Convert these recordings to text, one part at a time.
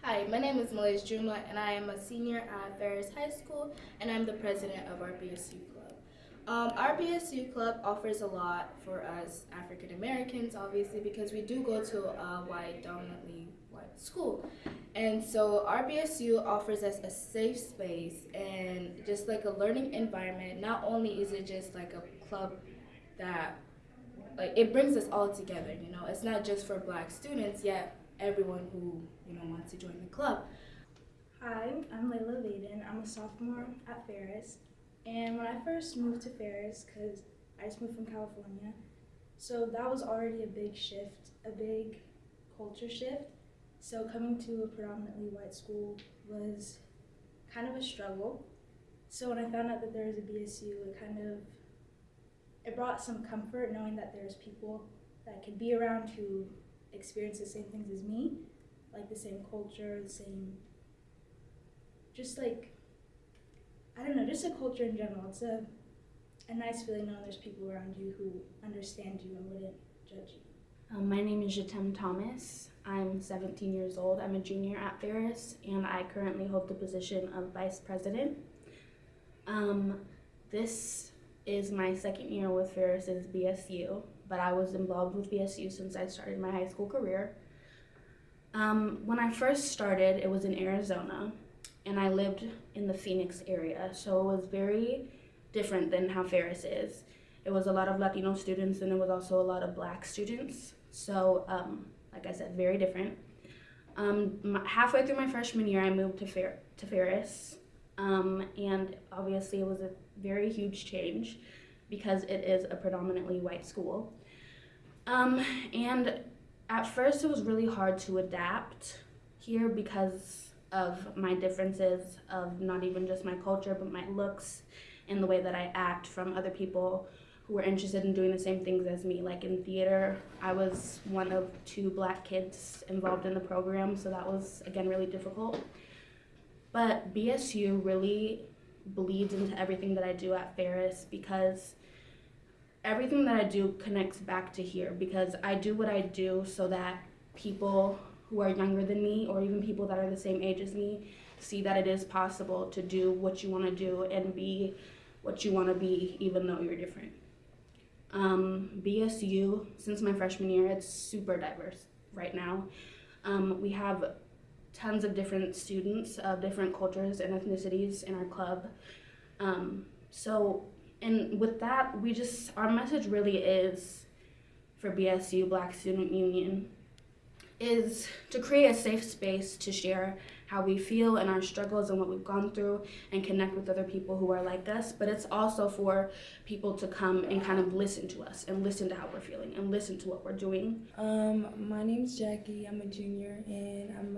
Hi, my name is Malaysia Juma, and I am a senior at Ferris High School, and I'm the president of our BSU Club. Our BSU Club offers a lot for us African Americans, obviously, because we do go to a dominantly white school. And so our BSU offers us a safe space and just like a learning environment. Not only is it just like a club that like it brings us all together, it's not just for black students, yet everyone who wants to join the club. Hi, I'm Layla Vaden. I'm a sophomore at Ferris. And when I first moved to Ferris, because I just moved from California, so that was already a big shift, a big culture shift. So coming to a predominantly white school was kind of a struggle. So when I found out that there was a BSU, it brought some comfort knowing that there's people that I could be around who experience the same things as me, like the same culture, the same just like, I don't know, just a culture in general. It's a nice feeling knowing there's people around you who understand you and wouldn't judge you. My name is Jatem Thomas. I'm 17 years old. I'm a junior at Ferris, and I currently hold the position of vice president. This is my second year with Ferris's BSU, but I was involved with BSU since I started my high school career. When I first started, it was in Arizona, and I lived in the Phoenix area, so it was very different than how Ferris is. It was a lot of Latino students, and it was also a lot of black students, so like I said, very different. Halfway through my freshman year, I moved to Ferris, and obviously it was a very huge change because it is a predominantly white school. And at first it was really hard to adapt here because of my differences of not even just my culture, but my looks and the way that I act from other people who were interested in doing the same things as me. Like in theater, I was one of 2 black kids involved in the program, so that was, again, really difficult. But BSU really bleeds into everything that I do at Ferris because everything that I do connects back to here, because I do what I do so that people who are younger than me or even people that are the same age as me see that it is possible to do what you want to do and be what you want to be even though you're different. BSU, since my freshman year, it's super diverse right now. We have tons of different students of different cultures and ethnicities in our club. And with that, our message really is for BSU, Black Student Union, is to create a safe space to share how we feel and our struggles and what we've gone through and connect with other people who are like us. But it's also for people to come and kind of listen to us and listen to how we're feeling and listen to what we're doing. My name's Jackie. I'm a junior and I'm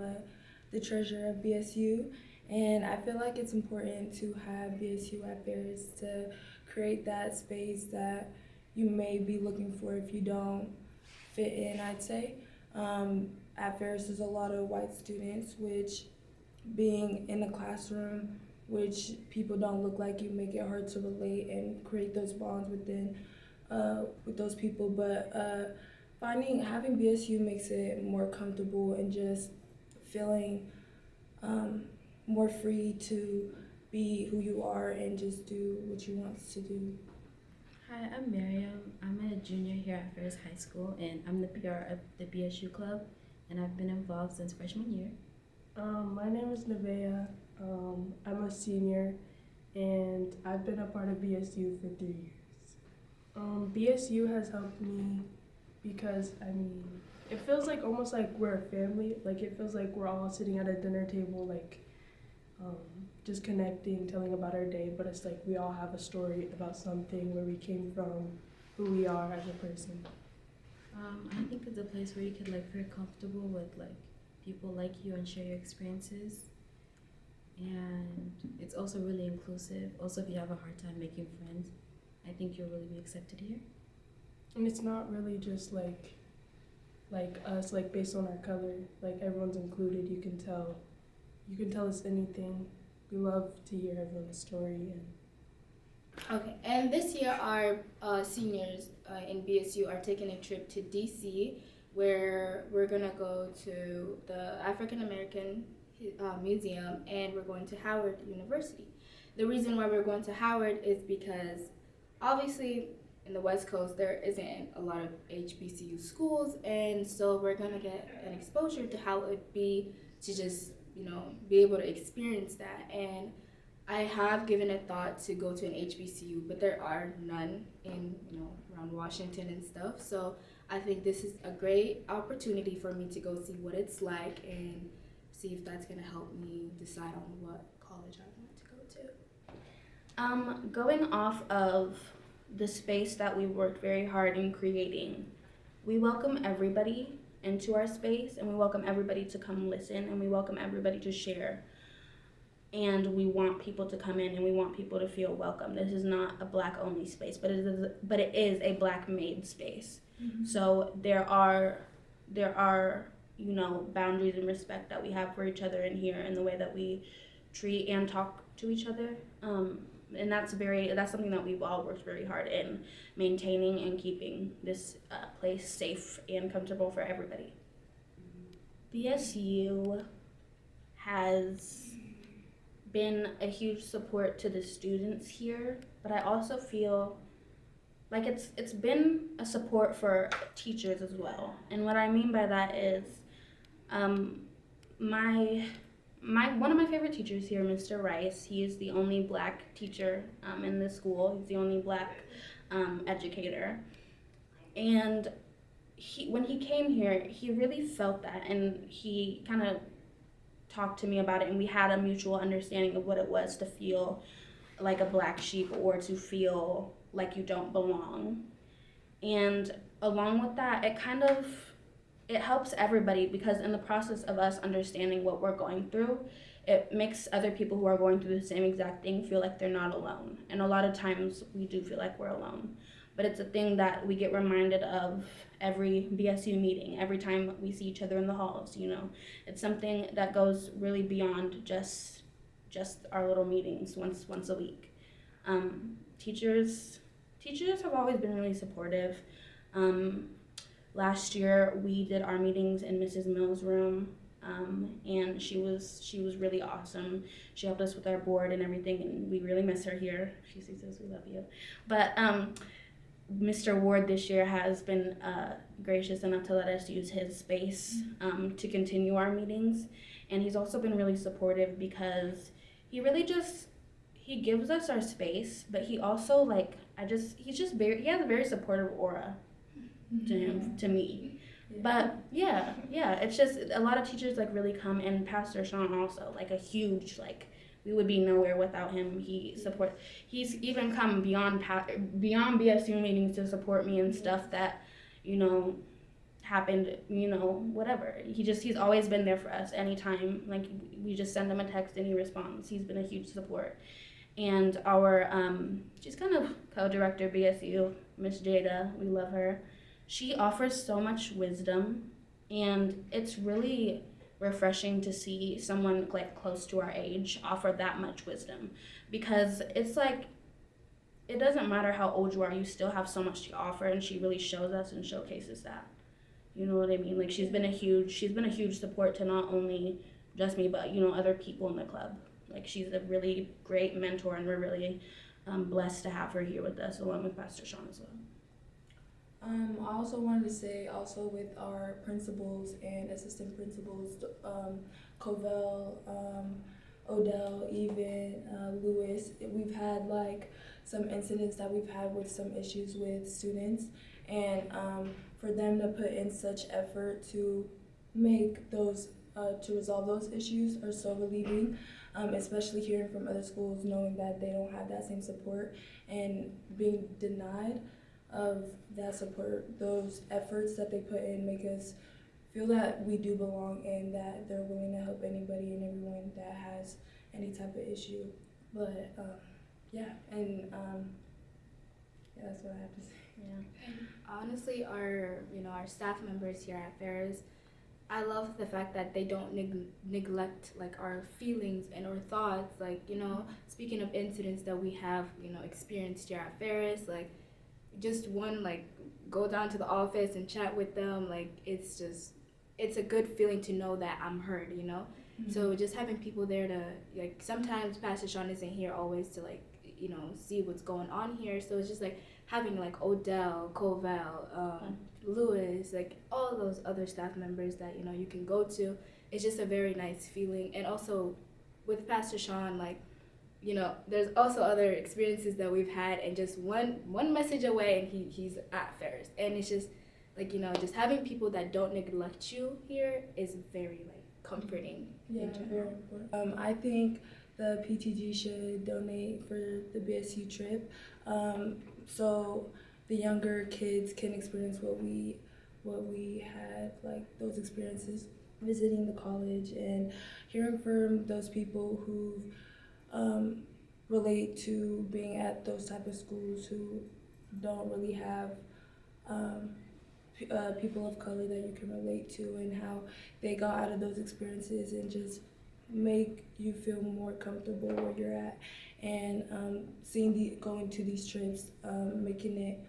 the treasurer of BSU. And I feel like it's important to have BSU at Ferris to create that space that you may be looking for if you don't fit in, I'd say. At Ferris, there's a lot of white students, which being in the classroom, which people don't look like you, make it hard to relate and create those bonds with those people. But having BSU makes it more comfortable and just feeling more free to be who you are and just do what you want to do. Hi, I'm Miriam. I'm a junior here at Ferris High School, and I'm the PR of the BSU Club, and I've been involved since freshman year. My name is Nevaeh. I'm a senior, and I've been a part of BSU for 3 years. BSU has helped me because, it feels like almost like we're a family. Like, it feels like we're all sitting at a dinner table, just connecting, telling about our day, but it's like we all have a story about something, where we came from, who we are as a person. I think it's a place where you could feel comfortable with people like you and share your experiences. And it's also really inclusive. Also, if you have a hard time making friends, I think you'll really be accepted here. And it's not really just like us, based on our color. Everyone's included. You can tell us anything. We love to hear everyone's story. Okay, and this year our seniors in BSU are taking a trip to DC, where we're gonna go to the African American Museum, and we're going to Howard University. The reason why we're going to Howard is because obviously in the West Coast there isn't a lot of HBCU schools, and so we're going to get an exposure to how it would be to just, be able to experience that. And I have given a thought to go to an HBCU, but there are none in, around Washington and stuff. So I think this is a great opportunity for me to go see what it's like and see if that's going to help me decide on what college I want to go to. Going off of the space that we worked very hard in creating, we welcome everybody into our space, and we welcome everybody to come listen, and we welcome everybody to share. And we want people to come in, and we want people to feel welcome. This is not a Black only space, but it is a Black made space. Mm-hmm. So there are boundaries and respect that we have for each other in here, and the way that we treat and talk to each other. And that's something that we've all worked very hard in maintaining and keeping this place safe and comfortable for everybody. BSU has been a huge support to the students here, but I also feel like it's been a support for teachers as well. And what I mean by that is one of my favorite teachers here, Mr. Rice, he is the only Black teacher in this school. He's the only Black educator. And when he came here, he really felt that, and he kind of talked to me about it, and we had a mutual understanding of what it was to feel like a Black sheep or to feel like you don't belong. And along with that, it helps everybody, because in the process of us understanding what we're going through, it makes other people who are going through the same exact thing feel like they're not alone. And a lot of times we do feel like we're alone. But it's a thing that we get reminded of every BSU meeting, every time we see each other in the halls, It's something that goes really beyond just our little meetings once a week. Teachers have always been really supportive. Last year we did our meetings in Mrs. Mills' room, and she was really awesome. She helped us with our board and everything, and we really miss her here. She sees us, we love you. But Mr. Ward this year has been gracious enough to let us use his space to continue our meetings, and he's also been really supportive because he really he gives us our space, but he also he has a very supportive aura to me. But yeah, it's just a lot of teachers really come, and Pastor Sean also a huge we would be nowhere without him. He's even come beyond BSU meetings to support me and stuff that happened, whatever. He's always been there for us anytime. We just send him a text and he responds. He's been a huge support. And our she's kind of co-director BSU, Miss Jada, we love her. She offers so much wisdom, and it's really refreshing to see someone close to our age offer that much wisdom, because it's it doesn't matter how old you are, you still have so much to offer, and she really shows us and showcases that. You know what I mean? She's been a huge support to not only just me, but other people in the club. She's a really great mentor, and we're really blessed to have her here with us, along with Pastor Sean as well. I also wanted to say, also with our principals and assistant principals, Covell, Odell, even Lewis, we've had some incidents that we've had with some issues with students, and for them to put in such effort to make those to resolve those issues are so relieving, especially hearing from other schools, knowing that they don't have that same support and being denied of that support. Those efforts that they put in make us feel that we do belong, and that they're willing to help anybody and everyone that has any type of issue. But that's what I have to say. Yeah. Honestly, our staff members here at Ferris, I love the fact that they don't neglect our feelings and our thoughts. Speaking of incidents that we have experienced here at Ferris, just go down to the office and chat with them. It's a good feeling to know that I'm heard. So just having people there to, like, sometimes Pastor Sean isn't here always to, like, see what's going on here. So it's just like having like Odell, Covell, Lewis, like all those other staff members that you can go to. It's just a very nice feeling. And also with Pastor Sean, like, there's also other experiences that we've had, and just one message away and he's at Ferris. And it's just like, just having people that don't neglect you here is very like comforting. Yeah, in general. very important. I think the PTG should donate for the BSU trip, so the younger kids can experience what we had, like those experiences, visiting the college and hearing from those people who relate to being at those type of schools, who don't really have people of color that you can relate to, and how they got out of those experiences and just make you feel more comfortable where you're at. And going to these trips, making it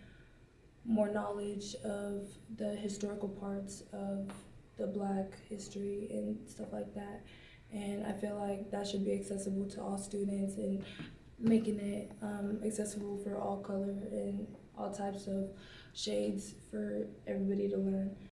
more knowledge of the historical parts of the Black history and stuff like that. And I feel like that should be accessible to all students, and making it accessible for all color and all types of shades for everybody to learn.